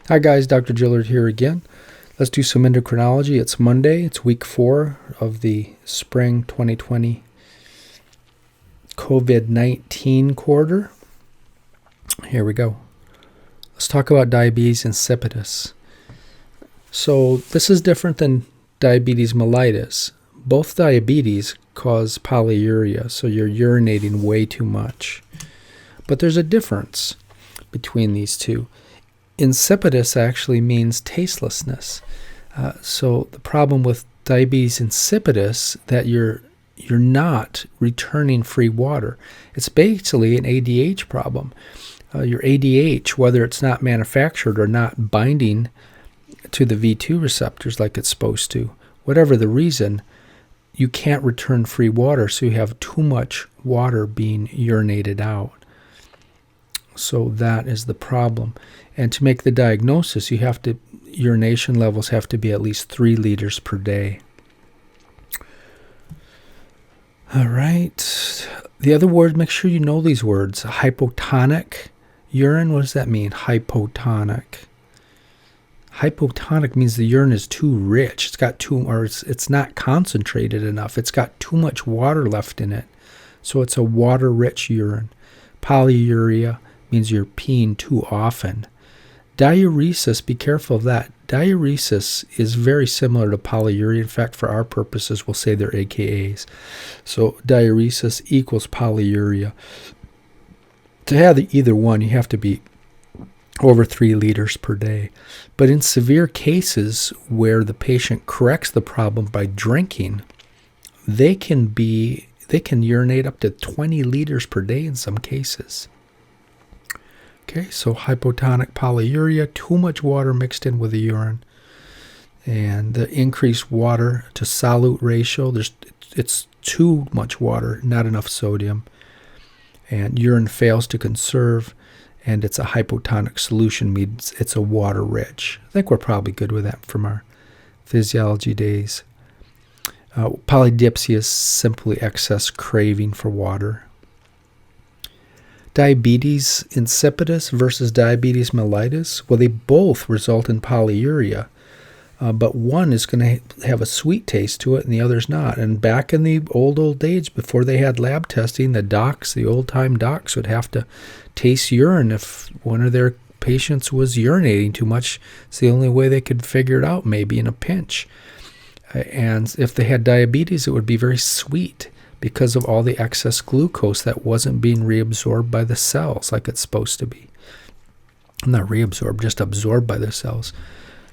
Hi guys, Dr. Gillard here again. Let's do some endocrinology. It's Monday. It's week 4 of the spring 2020 COVID-19 quarter. Here we go. Let's talk about diabetes insipidus. So this is different than diabetes mellitus. Both diabetes cause polyuria, so you're urinating way too much. But there's a difference between these two. Insipidus actually means tastelessness. So the problem with diabetes insipidus that you're not returning free water. It's basically an ADH problem. Your ADH, whether it's not manufactured or not binding to the V2 receptors like it's supposed to, whatever the reason, you can't return free water, so you have too much water being urinated out. So that is the problem. And to make the diagnosis, urination levels have to be at least 3 liters per day. All right. The other word, make sure you know these words. Hypotonic urine, what does that mean? Hypotonic. Hypotonic means the urine is too rich. It's not concentrated enough. It's got too much water left in it. So it's a water-rich urine. Polyuria means you're peeing too often. Diuresis, be careful of that. Diuresis is very similar to polyuria. In fact, for our purposes, we'll say they're AKAs. So diuresis equals polyuria. To have either one, you have to be over 3 liters per day. But in severe cases where the patient corrects the problem by drinking, they can urinate up to 20 liters per day in some cases. Okay, so hypotonic polyuria, too much water mixed in with the urine. And the increased water to solute ratio, it's too much water, not enough sodium. And urine fails to conserve, and it's a hypotonic solution, means it's a water-rich. I think we're probably good with that from our physiology days. Polydipsia is simply excess craving for water. Diabetes insipidus versus diabetes mellitus, well, they both result in polyuria, but one is going to have a sweet taste to it and the other's not. And back in the old days, before they had lab testing, the old-time docs would have to taste urine if one of their patients was urinating too much. It's the only way they could figure it out, maybe in a pinch. And if they had diabetes, it would be very sweet, because of all the excess glucose that wasn't being reabsorbed by the cells like it's supposed to be. Not reabsorbed, just absorbed by the cells.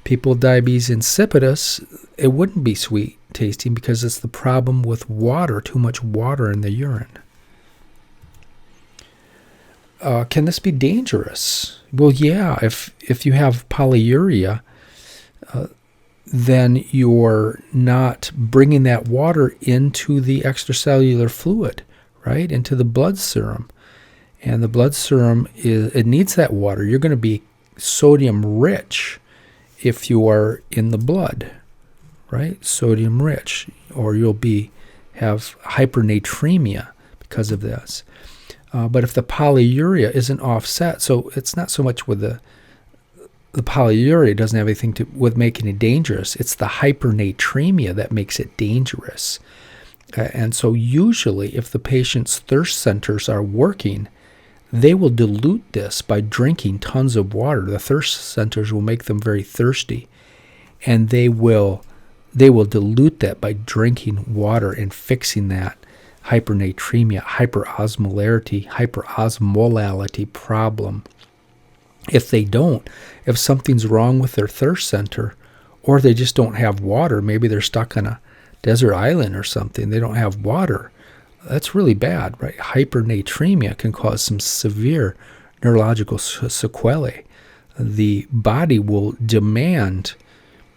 People with diabetes insipidus, it wouldn't be sweet tasting because it's the problem with water, too much water in the urine. Can this be dangerous? Well, yeah, if you have polyuria, then you're not bringing that water into the extracellular fluid, right, into the blood serum. And the blood serum, it needs that water. You're going to be sodium rich if you are in the blood, right, sodium rich, or you'll have hypernatremia because of this. But if the polyuria isn't offset, so it's not so much with the polyuria doesn't have anything to with making it dangerous. It's the hypernatremia that makes it dangerous. And so usually if the patient's thirst centers are working, they will dilute this by drinking tons of water. The thirst centers will make them very thirsty, and they will dilute that by drinking water and fixing that hypernatremia, hyperosmolality problem. If they don't, if something's wrong with their thirst center, or they just don't have water, maybe they're stuck on a desert island or something, they don't have water, that's really bad, right? Hypernatremia can cause some severe neurological sequelae. The body will demand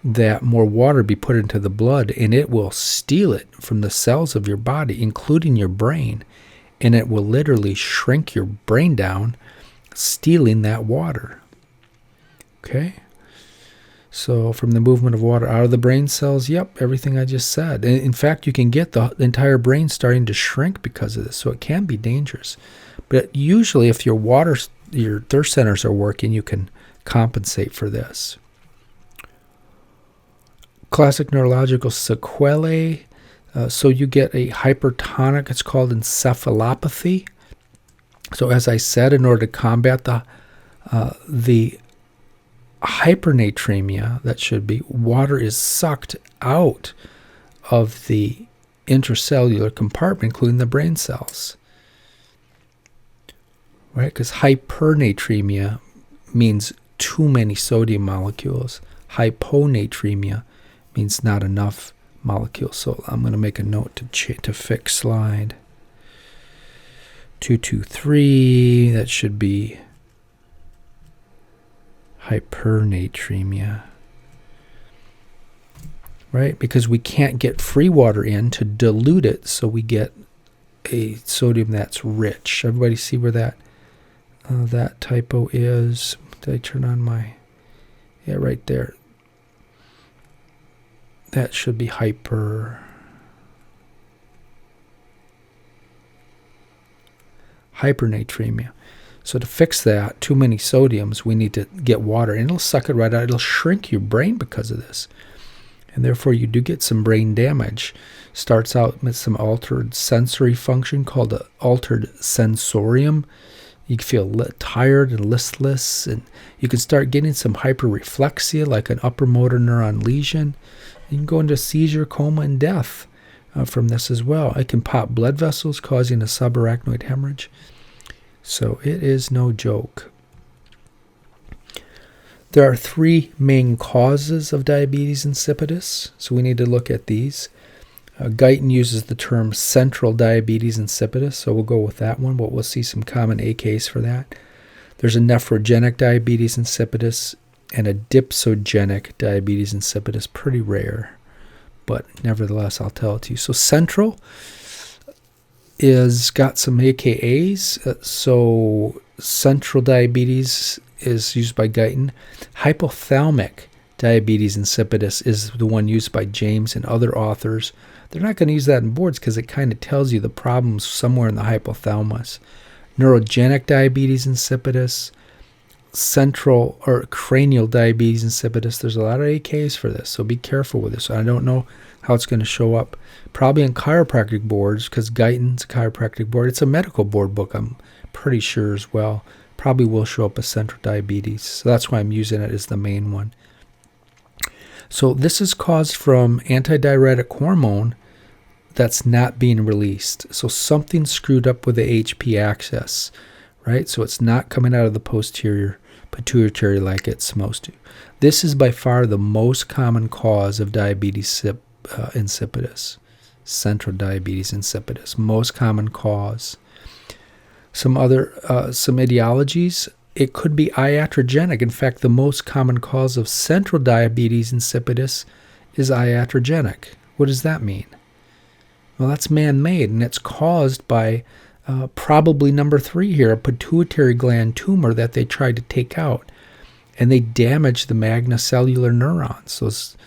that more water be put into the blood, and it will steal it from the cells of your body, including your brain, and it will literally shrink your brain down, stealing that water. Okay? So from the movement of water out of the brain cells, yep, everything I just said. In fact, you can get the entire brain starting to shrink because of this, so it can be dangerous. But usually if your thirst centers are working, you can compensate for this. Classic neurological sequelae. So you get a hypertonic, it's called encephalopathy. So as I said, in order to combat the hypernatremia, that should be, water is sucked out of the intracellular compartment, including the brain cells. Right? Because hypernatremia means too many sodium molecules. Hyponatremia means not enough molecules. So I'm going to make a note to fix slide 223. That should be hypernatremia. Right? Because we can't get free water in to dilute it, so we get a sodium that's rich. Everybody see where that typo is? Did I turn on my... Yeah, right there. That should be hypernatremia. So to fix that, too many sodiums, we need to get water, and it'll suck it right out. It'll shrink your brain because of this. And therefore, you do get some brain damage. Starts out with some altered sensory function called an altered sensorium. You can feel tired and listless, and you can start getting some hyperreflexia, like an upper motor neuron lesion. You can go into seizure, coma, and death from this as well. It can pop blood vessels, causing a subarachnoid hemorrhage. So it is no joke. There are 3 main causes of diabetes insipidus, so we need to look at these. Guyton uses the term central diabetes insipidus, so we'll go with that one, but we'll see some common AKs for that. There's a nephrogenic diabetes insipidus and a dipsogenic diabetes insipidus, pretty rare, but nevertheless, I'll tell it to you. So central is got some AKAs, so central diabetes is used by Guyton. Hypothalamic diabetes insipidus is the one used by James and other authors. They're not going to use that in boards because it kind of tells you the problem's somewhere in the hypothalamus. Neurogenic diabetes insipidus, central or cranial diabetes insipidus. There's a lot of AKs for this, so be careful with this. I don't know how it's going to show up. Probably in chiropractic boards, because Guyton's a chiropractic board. It's a medical board book, I'm pretty sure as well. Probably will show up as central diabetes. So that's why I'm using it as the main one. So this is caused from antidiuretic hormone that's not being released. So something screwed up with the HP axis, right? So it's not coming out of the posterior pituitary like it's supposed to. This is by far the most common cause of diabetes insipidus. Central diabetes insipidus, most common cause. Some etiologies, it could be iatrogenic. In fact, the most common cause of central diabetes insipidus is iatrogenic. What does that mean? Well, that's man-made, and it's caused by probably number 3 here, a pituitary gland tumor that they tried to take out, and they damaged the magnocellular neurons. Those,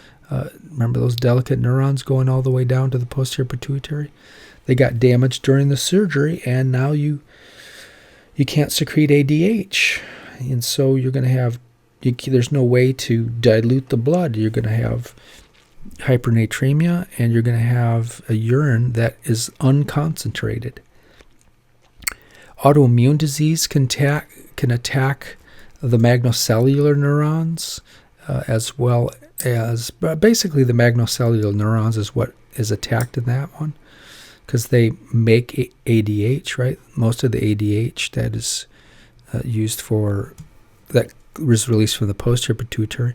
remember those delicate neurons going all the way down to the posterior pituitary? They got damaged during the surgery, and now you can't secrete ADH, and so you're going to have, there's no way to dilute the blood. You're going to have hypernatremia, and you're going to have a urine that is unconcentrated. Autoimmune disease can attack the magnocellular neurons, as well as, basically the magnocellular neurons is what is attacked in that one, because they make ADH, right? Most of the ADH that is used for, that was released from the posterior pituitary.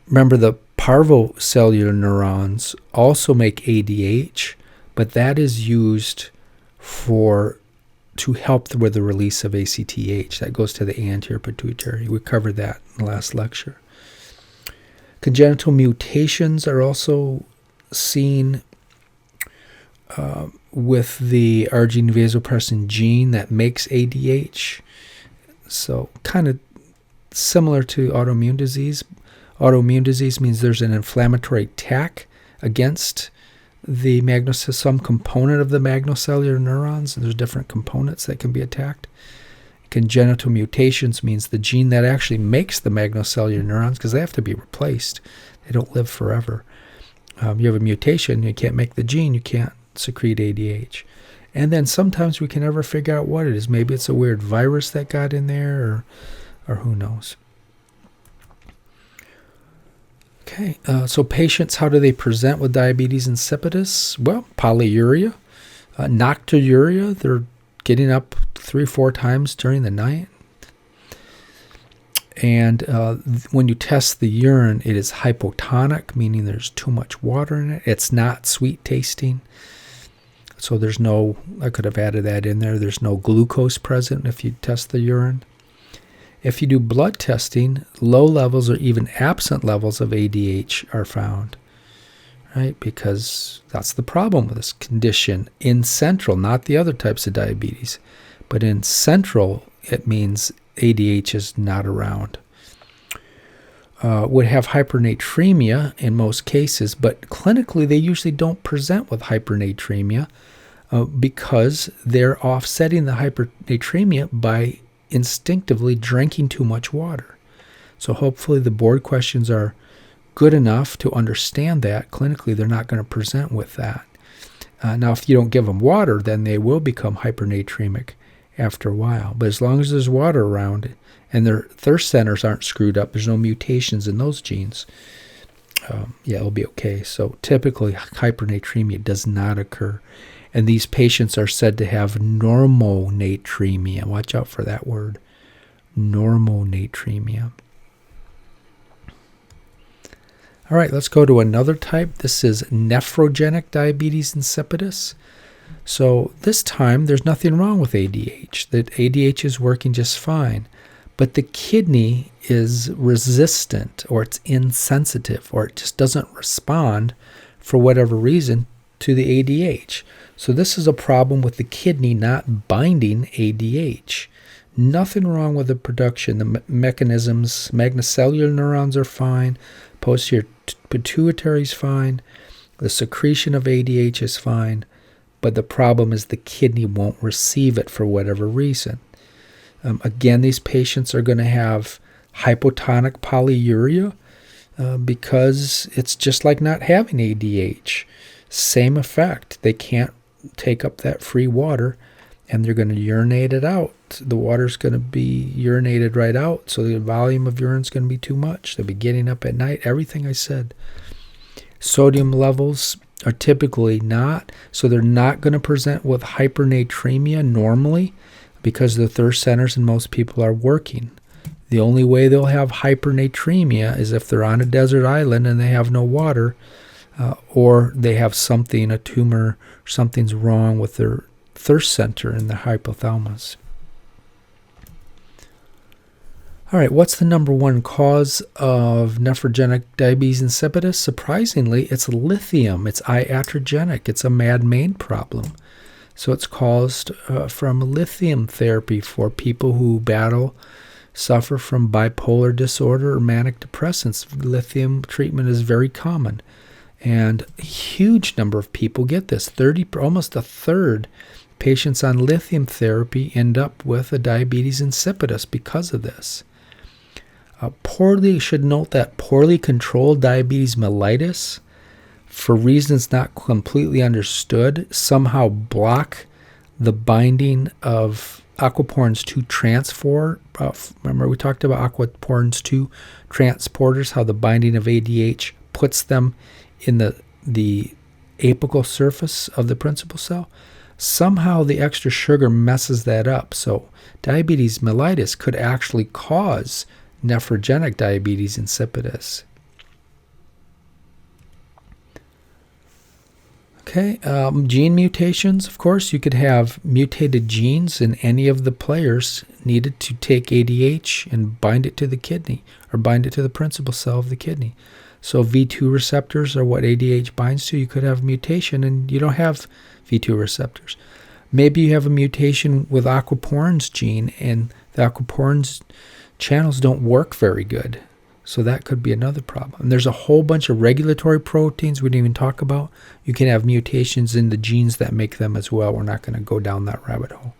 Remember, the parvocellular neurons also make ADH, but that is used to help with the release of ACTH. That goes to the anterior pituitary. We covered that in the last lecture. Congenital mutations are also seen with the arginine vasopressin gene that makes ADH. So kind of similar to autoimmune disease. Autoimmune disease means there's an inflammatory attack against the some component of the magnocellular neurons. There's different components that can be attacked. Congenital mutations means the gene that actually makes the magnocellular neurons, because they have to be replaced. They don't live forever. You have a mutation, you can't make the gene, you can't secrete ADH. And then sometimes we can never figure out what it is. Maybe it's a weird virus that got in there, or who knows. Okay, so patients, how do they present with diabetes insipidus? Well, polyuria, nocturia, they're getting up 3 or 4 times during the night. And when you test the urine, it is hypotonic, meaning there's too much water in it. It's not sweet tasting. So there's no, I could have added that in there, there's no glucose present if you test the urine. If you do blood testing, low levels or even absent levels of ADH are found, right? Because that's the problem with this condition in central, not the other types of diabetes. But in central, it means ADH is not around. Would have hypernatremia in most cases, but clinically they usually don't present with hypernatremia because they're offsetting the hypernatremia by instinctively drinking too much water. So hopefully the board questions are good enough to understand that. Clinically, they're not going to present with that. Now, if you don't give them water, then they will become hypernatremic after a while. But as long as there's water around and their thirst centers aren't screwed up, there's no mutations in those genes, it'll be okay. So typically, hypernatremia does not occur. And these patients are said to have normonatremia. Watch out for that word, normonatremia. All right, let's go to another type. This is nephrogenic diabetes insipidus. So this time, there's nothing wrong with ADH. That ADH is working just fine. But the kidney is resistant, or it's insensitive, or it just doesn't respond for whatever reason to the ADH. So this is a problem with the kidney not binding ADH. Nothing wrong with the production. The mechanisms, magnocellular neurons are fine, posterior pituitary is fine, the secretion of ADH is fine, but the problem is the kidney won't receive it for whatever reason. Again, these patients are going to have hypotonic polyuria because it's just like not having ADH. Same effect. They can't take up that free water, and they're going to urinate it out. The water's going to be urinated right out, so the volume of urine is going to be too much. They'll be getting up at night. Everything I said. Sodium levels are typically not, so they're not going to present with hypernatremia normally because the thirst centers in most people are working. The only way they'll have hypernatremia is if they're on a desert island and they have no water, or they have something, a tumor, something's wrong with their thirst center in the hypothalamus. All right, what's the number one cause of nephrogenic diabetes insipidus? Surprisingly, it's lithium. It's iatrogenic. It's a man-made problem. So it's caused from lithium therapy for people who suffer from bipolar disorder or manic depressants. Lithium treatment is very common. And a huge number of people get this. Almost a third patients on lithium therapy end up with a diabetes insipidus because of this. Should note that poorly controlled diabetes mellitus, for reasons not completely understood, somehow block the binding of aquaporins 2 transport. Remember we talked about aquaporins 2 transporters, how the binding of ADH puts them in the apical surface of the principal cell. Somehow the extra sugar messes that up. So diabetes mellitus could actually cause nephrogenic diabetes insipidus. Okay, gene mutations, of course, you could have mutated genes in any of the players needed to take ADH and bind it to the kidney, or bind it to the principal cell of the kidney. So V2 receptors are what ADH binds to. You could have a mutation and you don't have V2 receptors. Maybe you have a mutation with aquaporin's gene and the aquaporin's channels don't work very good. So that could be another problem. And there's a whole bunch of regulatory proteins we didn't even talk about. You can have mutations in the genes that make them as well. We're not going to go down that rabbit hole.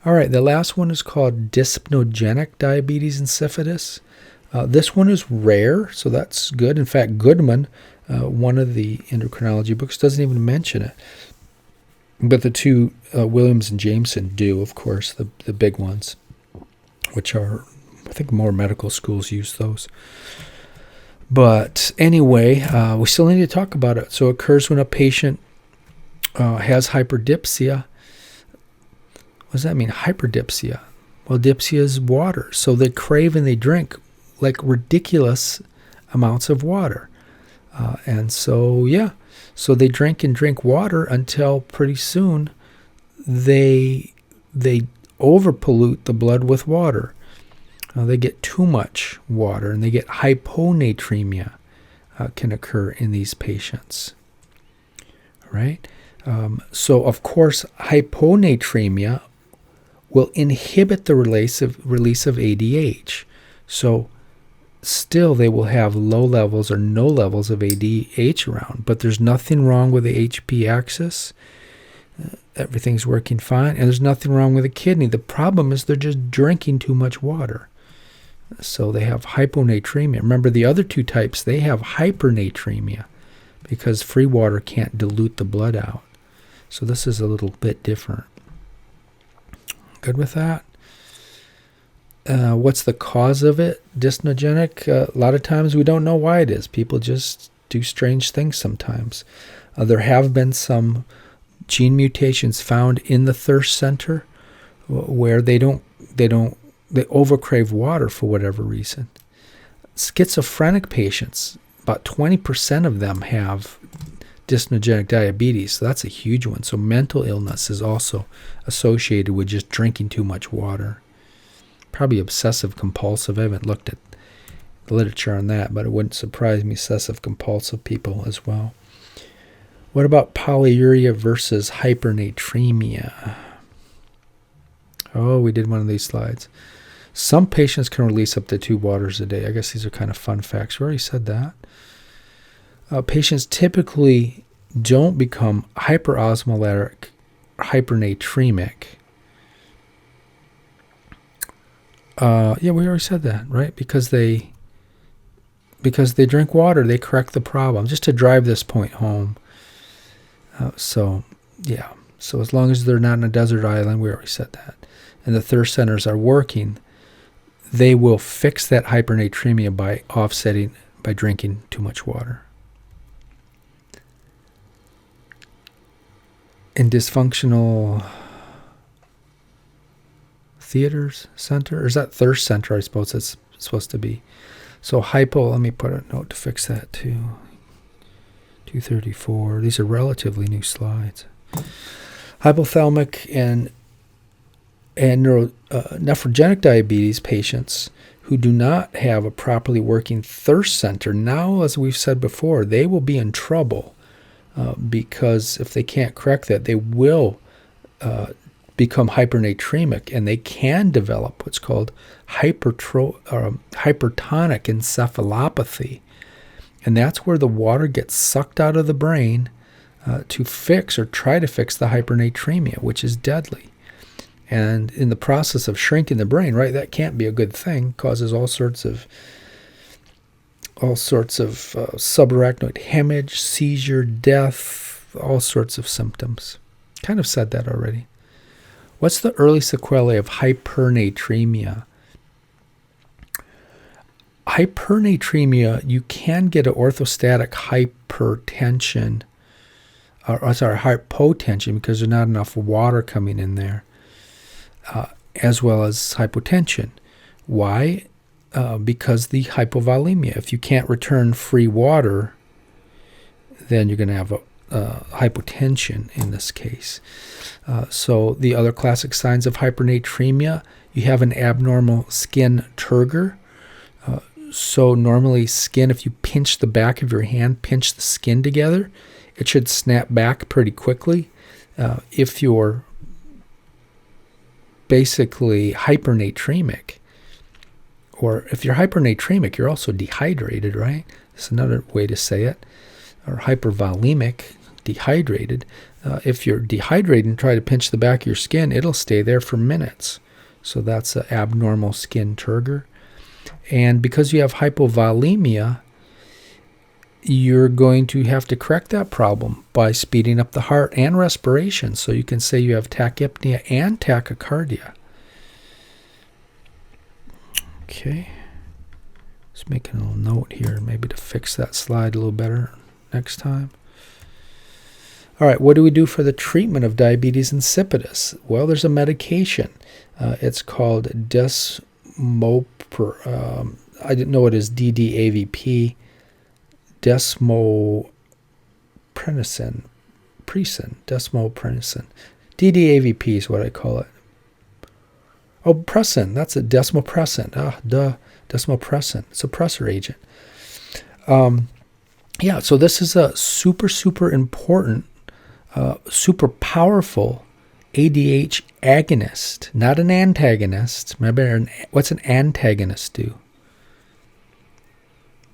All right, the last one is called Dipsogenic diabetes insipidus. This one is rare, so that's good. In fact, Goodman, one of the endocrinology books, doesn't even mention it. But the two, Williams and Jameson, do, of course, the big ones, which are, I think more medical schools use those. But anyway, we still need to talk about it. So it occurs when a patient has hyperdipsia. What does that mean, hyperdipsia? Well, dipsia is water. So they crave and they drink like ridiculous amounts of water. And so, yeah, so they drink and drink water until pretty soon they overpollute the blood with water. They get too much water, and they get hyponatremia can occur in these patients. All right? So, of course, hyponatremia will inhibit the release of ADH. So, still they will have low levels or no levels of ADH around, but there's nothing wrong with the HP axis. Everything's working fine, and there's nothing wrong with the kidney. The problem is they're just drinking too much water. So they have hyponatremia. Remember, the other two types, they have hypernatremia because free water can't dilute the blood out. So this is a little bit different. Good with that? What's the cause of it? Dipsogenic? A lot of times we don't know why it is. People just do strange things sometimes. There have been some gene mutations found in the thirst center where they overcrave water for whatever reason. Schizophrenic patients, about 20% of them have dipsogenic diabetes. So that's a huge one. So mental illness is also associated with just drinking too much water. Probably obsessive compulsive. I haven't looked at the literature on that, but it wouldn't surprise me, obsessive compulsive people as well. What about polyuria versus hypernatremia? Oh, we did one of these slides. Some patients can release up to 2 waters a day. I guess these are kind of fun facts. We already said that. Patients typically don't become hyperosmolartic, hypernatremic. Yeah, we already said that, right? Because they drink water, they correct the problem. Just to drive this point home. So as long as they're not in a desert island, we already said that, and the thirst centers are working, they will fix that hypernatremia by offsetting by drinking too much water. In dysfunctional theaters center, or is that thirst center? I suppose it's supposed to be. So hypo, let me put a note to fix that too. 234. These are relatively new slides. Hypothalamic and nephrogenic diabetes patients who do not have a properly working thirst center, now, as we've said before, they will be in trouble because if they can't correct that, they will become hypernatremic, and they can develop what's called hypertonic encephalopathy. And that's where the water gets sucked out of the brain to fix or try to fix the hypernatremia, which is deadly. And in the process of shrinking the brain, right, that can't be a good thing. Causes all sorts of subarachnoid hemorrhage, seizure, death, all sorts of symptoms. Kind of said that already. What's the early sequelae of hypernatremia? Hypernatremia, you can get an orthostatic hypertension, hypotension, because there's not enough water coming in there, as well as hypotension. Why? Because the hypovolemia. If you can't return free water, then you're going to have hypotension in this case. So the other classic signs of hypernatremia, you have an abnormal skin turgor. So normally skin, if you pinch the back of your hand, pinch the skin together, it should snap back pretty quickly. If you're basically hypernatremic, or if you're hypernatremic, you're also dehydrated, right? That's another way to say it. Or hypervolemic, dehydrated. If you're dehydrated and try to pinch the back of your skin, it'll stay there for minutes. So that's an abnormal skin turgor. And because you have hypovolemia, you're going to have to correct that problem by speeding up the heart and respiration. So you can say you have tachypnea and tachycardia. Okay. Just making a little note here, maybe to fix that slide a little better next time. All right, what do we do for the treatment of diabetes insipidus? Well, there's a medication. It's called I didn't know it is DDAVP, desmopressin. DDAVP is what I call it. Oh, pressin, that's a desmopressin. Desmopressin. It's a pressor agent. Yeah, so this is a super important, super powerful ADH agonist, not an antagonist. Remember, what's an antagonist do?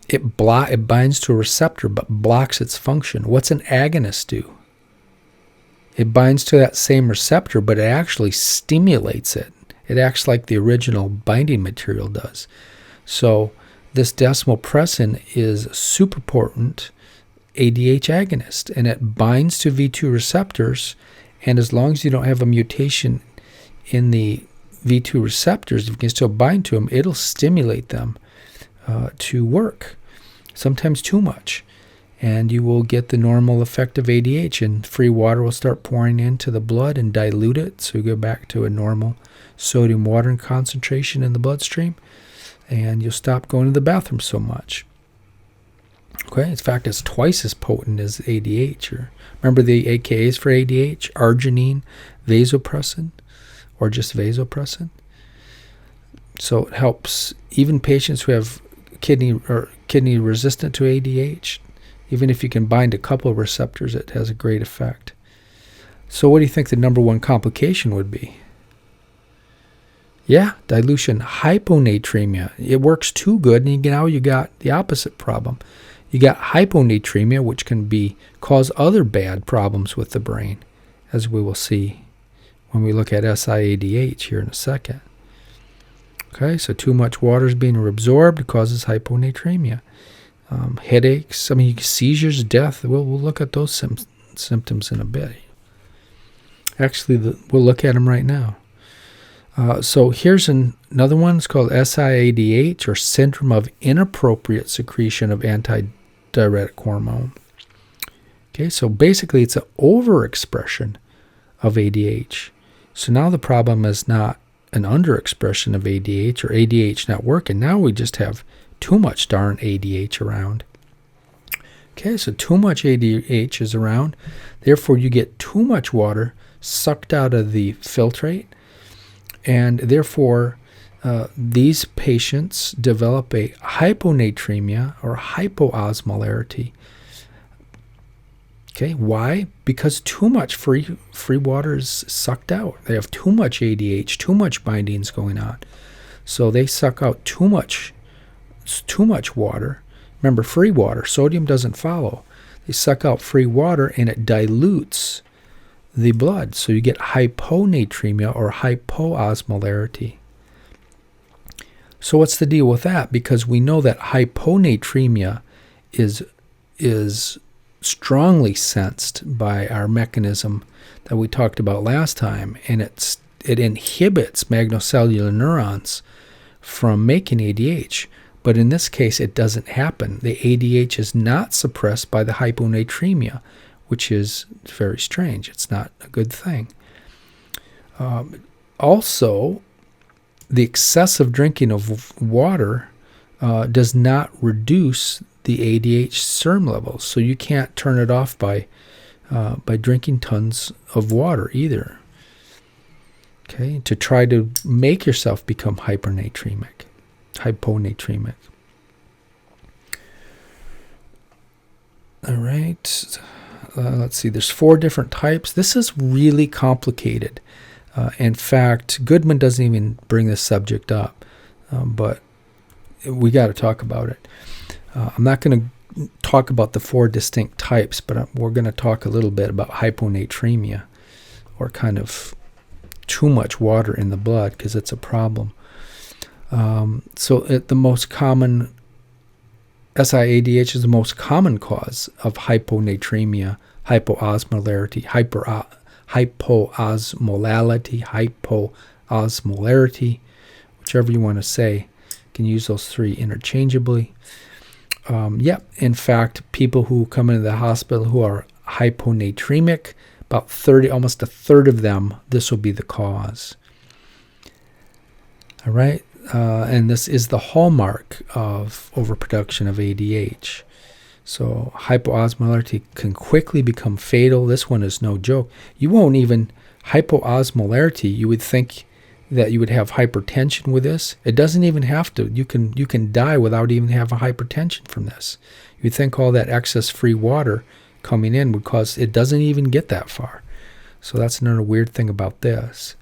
It binds to a receptor but blocks its function. What's an agonist do? It binds to that same receptor, but it actually stimulates it. It acts like the original binding material does. So this desmopressin is a super potent ADH agonist, and it binds to V2 receptors, and as long as you don't have a mutation in the V2 receptors, if you can still bind to them, it'll stimulate them to work, sometimes too much, and you will get the normal effect of ADH, and free water will start pouring into the blood and dilute it, so you go back to a normal sodium water concentration in the bloodstream, and you'll stop going to the bathroom so much. Okay, in fact, it's twice as potent as ADH. Remember the AKAs for ADH? Arginine, vasopressin, or just vasopressin. So it helps even patients who have kidney resistant to ADH. Even if you can bind a couple of receptors, it has a great effect. So what do you think the number one complication would be? Yeah, dilution, hyponatremia. It works too good, and now you got the opposite problem. You got hyponatremia, which can cause other bad problems with the brain, as we will see when we look at SIADH here in a second. Okay, so too much water is being reabsorbed. It causes hyponatremia. Headaches, seizures, death. We'll look at those symptoms in a bit. Actually, we'll look at them right now. So here's another one. It's called SIADH, or Syndrome of Inappropriate Secretion of Antidiuretic Hormone. Okay, so basically it's an overexpression of ADH. So now the problem is not an underexpression of ADH or ADH not working. Now we just have too much darn ADH around. Okay, so too much ADH is around. Therefore, you get too much water sucked out of the filtrate. And therefore, these patients develop a hyponatremia or hypoosmolarity. Okay, why? Because too much free water is sucked out. They have too much ADH, too much bindings going on. So they suck out too much water. Remember, free water, sodium doesn't follow. They suck out free water and it dilutes the blood. So you get hyponatremia or hypoosmolarity. So what's the deal with that? Because we know that hyponatremia is strongly sensed by our mechanism that we talked about last time, and it inhibits magnocellular neurons from making ADH. But in this case, it doesn't happen. The ADH is not suppressed by the hyponatremia, which is very strange. It's not a good thing. Also, the excessive drinking of water does not reduce the ADH serum levels, so you can't turn it off by drinking tons of water either. Okay, to try to make yourself become hyponatremic. All right. Let's see. There's 4 different types. This is really complicated. In fact, Goodman doesn't even bring this subject up, but we got to talk about it. I'm not going to talk about the 4 distinct types, but we're going to talk a little bit about hyponatremia, or kind of too much water in the blood, because it's a problem. The most common, SIADH is the most common cause of hyponatremia, hypoosmolarity, hypoosmolality, whichever you want to say. You can use those 3 interchangeably. In fact, people who come into the hospital who are hyponatremic, about 30, almost a third of them, this will be the cause. All right, and this is the hallmark of overproduction of ADH. So hypoosmolarity can quickly become fatal. This one is no joke. You won't even, hypoosmolarity, you would think that you would have hypertension with this. It doesn't even have to. You can die without even having hypertension from this. You'd think all that excess free water coming in would cause, it doesn't even get that far. So that's another weird thing about this.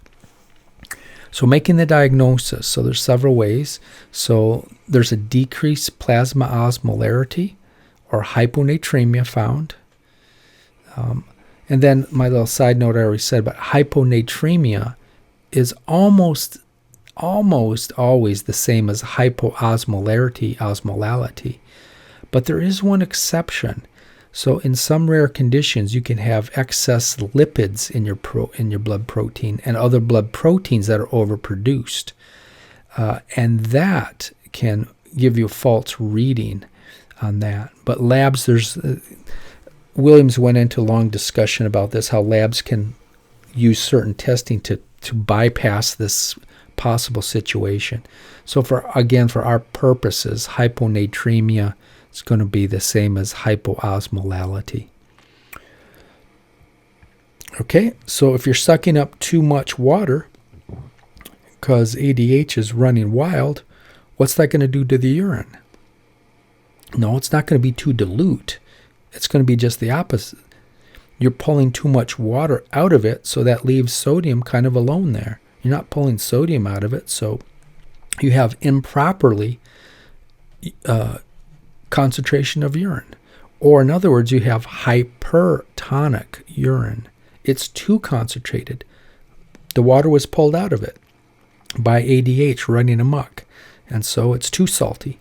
So making the diagnosis, so there's several ways. So there's a decreased plasma osmolarity or hyponatremia found. And then my little side note I already said, but hyponatremia is almost always the same as osmolality. But there is one exception. So in some rare conditions, you can have excess lipids in your blood protein and other blood proteins that are overproduced. And that can give you a false reading on that. But labs, Williams went into a long discussion about this, how labs can use certain testing to bypass this possible situation. So for our purposes, hyponatremia is going to be the same as hypoosmolality. Okay, so if you're sucking up too much water because ADH is running wild, what's that going to do to the urine? No, it's not going to be too dilute. It's going to be just the opposite. You're pulling too much water out of it, so that leaves sodium kind of alone there. You're not pulling sodium out of it, so you have improperly concentration of urine. Or in other words, you have hypertonic urine. It's too concentrated. The water was pulled out of it by ADH running amok, and so it's too salty.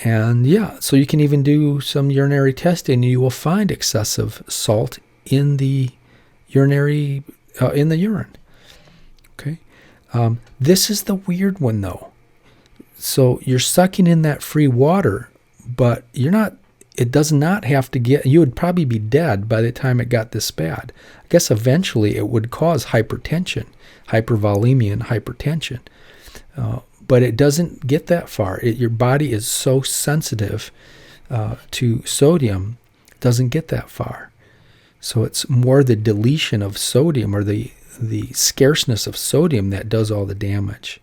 And so you can even do some urinary testing, and you will find excessive salt in the urine. Okay, this is the weird one though. So you're sucking in that free water, but you're not. It does not have to get. You would probably be dead by the time it got this bad. I guess eventually it would cause hypertension, hypervolemia, and hypertension. But it doesn't get that far. Your body is so sensitive to sodium, it doesn't get that far. So it's more the deletion of sodium or the scarceness of sodium that does all the damage,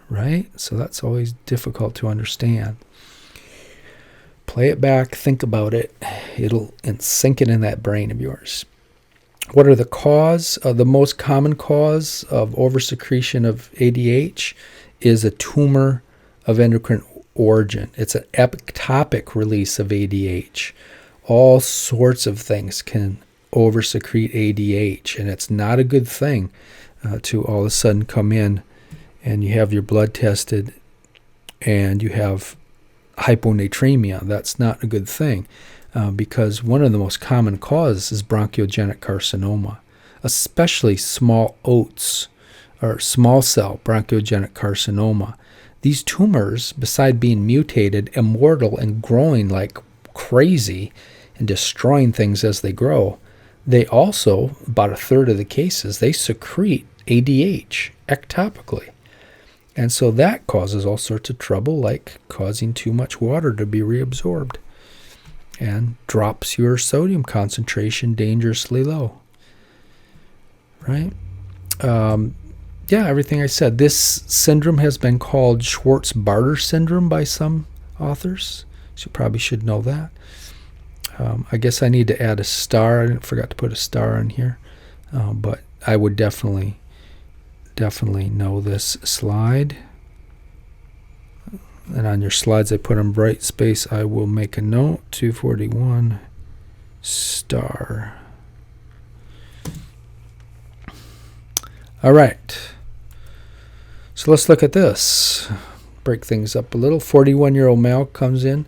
right? So that's always difficult to understand. Play it back, think about it. And sink it in that brain of yours. What are the most common cause of oversecretion of ADH? Is a tumor of endocrine origin. It's an ectopic release of ADH. All sorts of things can oversecrete ADH, and it's not a good thing to all of a sudden come in and you have your blood tested and you have hyponatremia. That's not a good thing because one of the most common causes is bronchiogenic carcinoma, especially small oats or small cell bronchiogenic carcinoma. These tumors, beside being mutated, immortal, and growing like crazy and destroying things as they grow, they also, about a third of the cases, they secrete ADH ectopically. And so that causes all sorts of trouble, like causing too much water to be reabsorbed and drops your sodium concentration dangerously low. Right? Everything I said. This syndrome has been called Schwartz-Barter syndrome by some authors. So you probably should know that. I guess I need to add a star. I forgot to put a star in here. But I would definitely know this slide. And on your slides, I put in bright space. I will make a note. 241 star. All right. So let's look at this. Break things up a little. 41-year-old male comes in,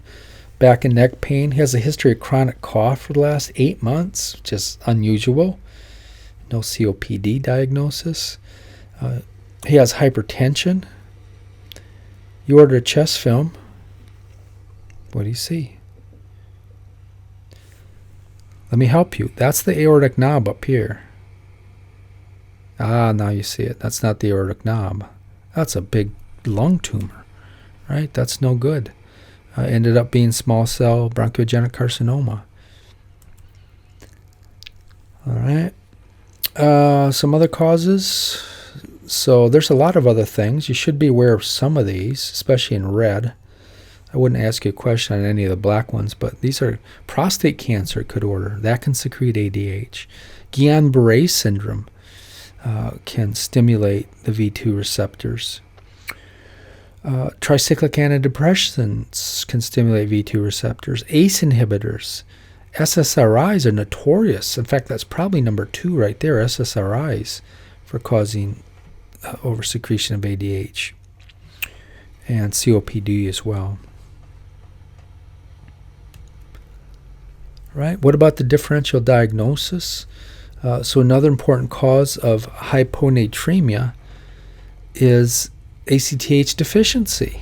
back and neck pain. He has a history of chronic cough for the last 8 months, which is unusual. No COPD diagnosis. He has hypertension. You order a chest film. What do you see? Let me help you. That's the aortic knob up here. Ah, now you see it. That's not the aortic knob. That's a big lung tumor, right? That's no good. Ended up being small cell bronchiogenic carcinoma. All right. Some other causes. So there's a lot of other things. You should be aware of some of these, especially in red. I wouldn't ask you a question on any of the black ones, but these are prostate cancer could order. That can secrete ADH. Guillain-Barré syndrome can stimulate the V2 receptors. Tricyclic antidepressants can stimulate V2 receptors. ACE inhibitors. SSRIs are notorious. In fact, that's probably number 2 right there, SSRIs, for causing oversecretion of ADH. And COPD as well. Right? What about the differential diagnosis? So another important cause of hyponatremia is ACTH deficiency,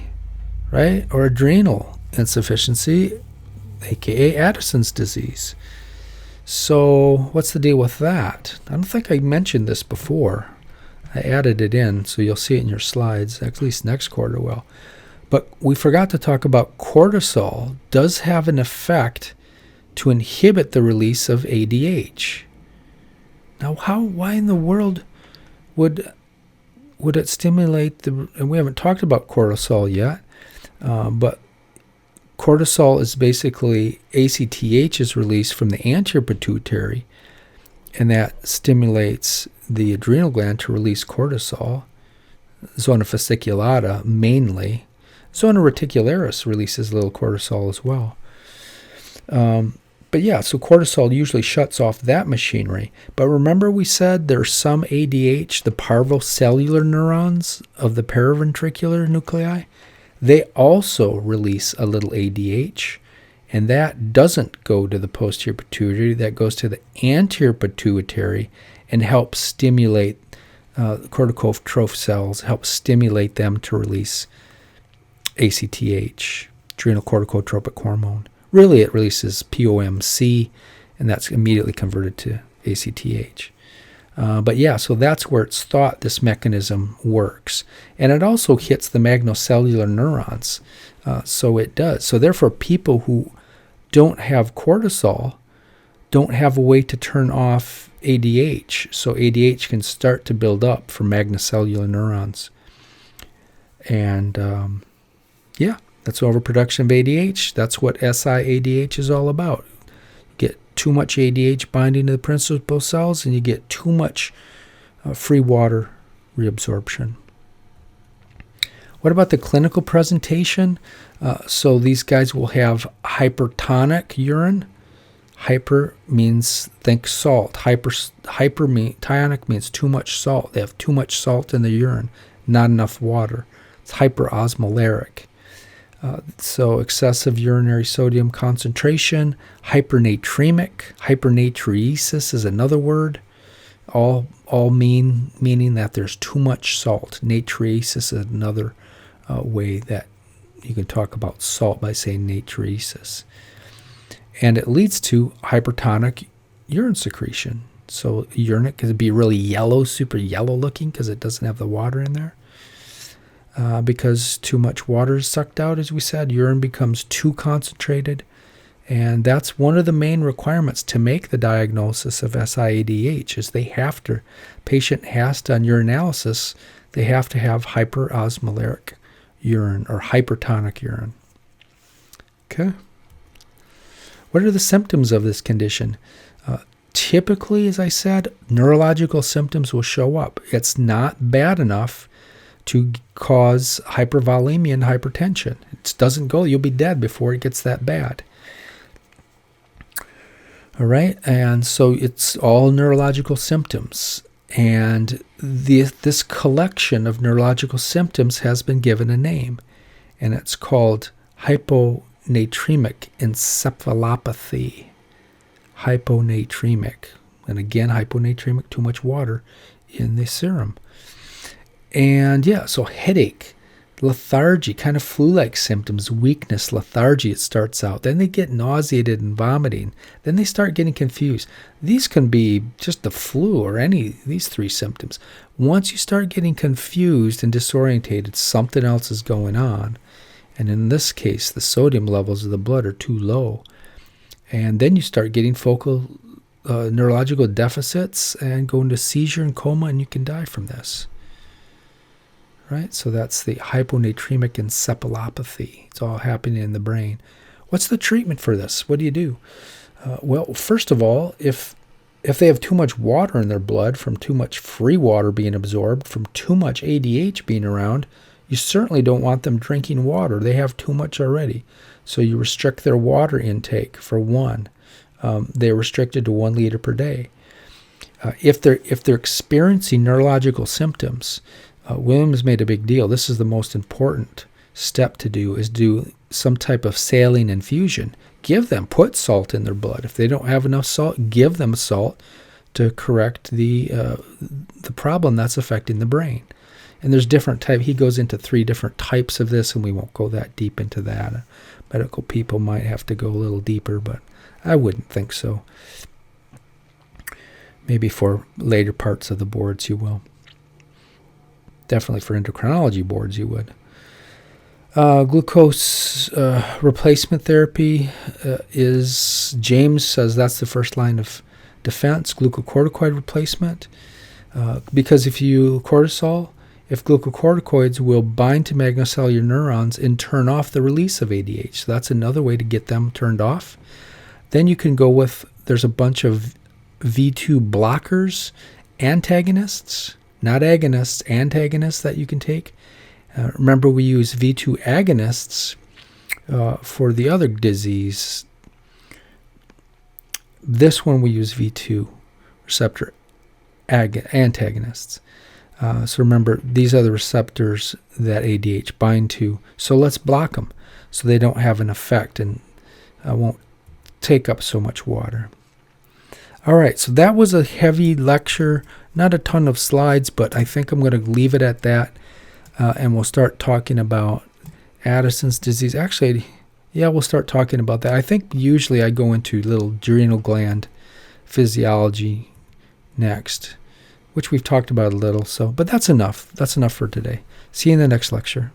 right? Or adrenal insufficiency, aka Addison's disease. So what's the deal with that? I don't think I mentioned this before. I added it in, so you'll see it in your slides, at least next quarter will. But we forgot to talk about cortisol does have an effect to inhibit the release of ADH. Now, why in the world would it stimulate the, and we haven't talked about cortisol yet, but cortisol is basically ACTH is released from the anterior pituitary, and that stimulates the adrenal gland to release cortisol. Zona fasciculata mainly. Zona reticularis releases a little cortisol as well. But yeah, so cortisol usually shuts off that machinery. But remember we said there's some ADH, the parvocellular neurons of the paraventricular nuclei, they also release a little ADH, and that doesn't go to the posterior pituitary, that goes to the anterior pituitary and helps stimulate corticotroph cells, helps stimulate them to release ACTH, adrenal corticotropic hormone. Really, it releases POMC, and that's immediately converted to ACTH. But yeah, so that's where it's thought this mechanism works. And it also hits the magnocellular neurons. So it does. So therefore, people who don't have cortisol don't have a way to turn off ADH. So ADH can start to build up for magnocellular neurons. And yeah. That's overproduction of ADH. That's what SIADH is all about. You get too much ADH binding to the principal cells, and you get too much free water reabsorption. What about the clinical presentation? So these guys will have hypertonic urine. Hyper means think salt. Hypertonic means too much salt. They have too much salt in the urine, not enough water. It's hyperosmolaric. So excessive urinary sodium concentration, hypernatremic, hypernatriasis is another word, all meaning that there's too much salt. Natriasis is another way that you can talk about salt by saying natriasis. And it leads to hypertonic urine secretion. So urine can be really yellow, super yellow looking because it doesn't have the water in there. Because too much water is sucked out, as we said, urine becomes too concentrated, and that's one of the main requirements to make the diagnosis of SIADH. Is patient has to, on urinalysis, they have to have hyperosmolaric urine or hypertonic urine. Okay. What are the symptoms of this condition? Typically, as I said, neurological symptoms will show up. It's not bad enough to cause hypervolemia and hypertension. It doesn't go, you'll be dead before it gets that bad. All right, and so it's all neurological symptoms. And this collection of neurological symptoms has been given a name, and it's called hyponatremic encephalopathy. Hyponatremic. And again, hyponatremic, too much water in the serum. And yeah, so headache, lethargy, kind of flu-like symptoms, weakness, lethargy, it starts out. Then they get nauseated and vomiting. Then they start getting confused. These can be just the flu or these 3 symptoms. Once you start getting confused and disorientated, something else is going on. And in this case, the sodium levels of the blood are too low. And then you start getting focal neurological deficits and go into seizure and coma, and you can die from this. Right? So that's the hyponatremic encephalopathy. It's all happening in the brain. What's the treatment for this? What do you do? Well, first of all, if they have too much water in their blood from too much free water being absorbed, from too much ADH being around, you certainly don't want them drinking water. They have too much already. So you restrict their water intake for one. They're restricted to 1 liter per day. If they're experiencing neurological symptoms, Williams made a big deal. This is the most important step to do, is do some type of saline infusion. Put salt in their blood. If they don't have enough salt, give them salt to correct the problem that's affecting the brain. And there's different types. He goes into 3 different types of this, and we won't go that deep into that. Medical people might have to go a little deeper, but I wouldn't think so. Maybe for later parts of the boards you will. Definitely for endocrinology boards you would. Glucose replacement therapy is, James says that's the first line of defense, glucocorticoid replacement. Because if glucocorticoids will bind to magnocellular neurons and turn off the release of ADH. So that's another way to get them turned off. Then you can go with, there's a bunch of V2 blockers, antagonists, not agonists, antagonists that you can take. Remember, we use V2 agonists for the other disease. This one we use V2 receptor antagonists. So remember, these are the receptors that ADH bind to. So let's block them so they don't have an effect and won't take up so much water. All right, so that was a heavy lecture. Not a ton of slides, but I think I'm going to leave it at that. And we'll start talking about Addison's disease. Actually, yeah, we'll start talking about that. I think usually I go into little adrenal gland physiology next, which we've talked about a little. But that's enough. That's enough for today. See you in the next lecture.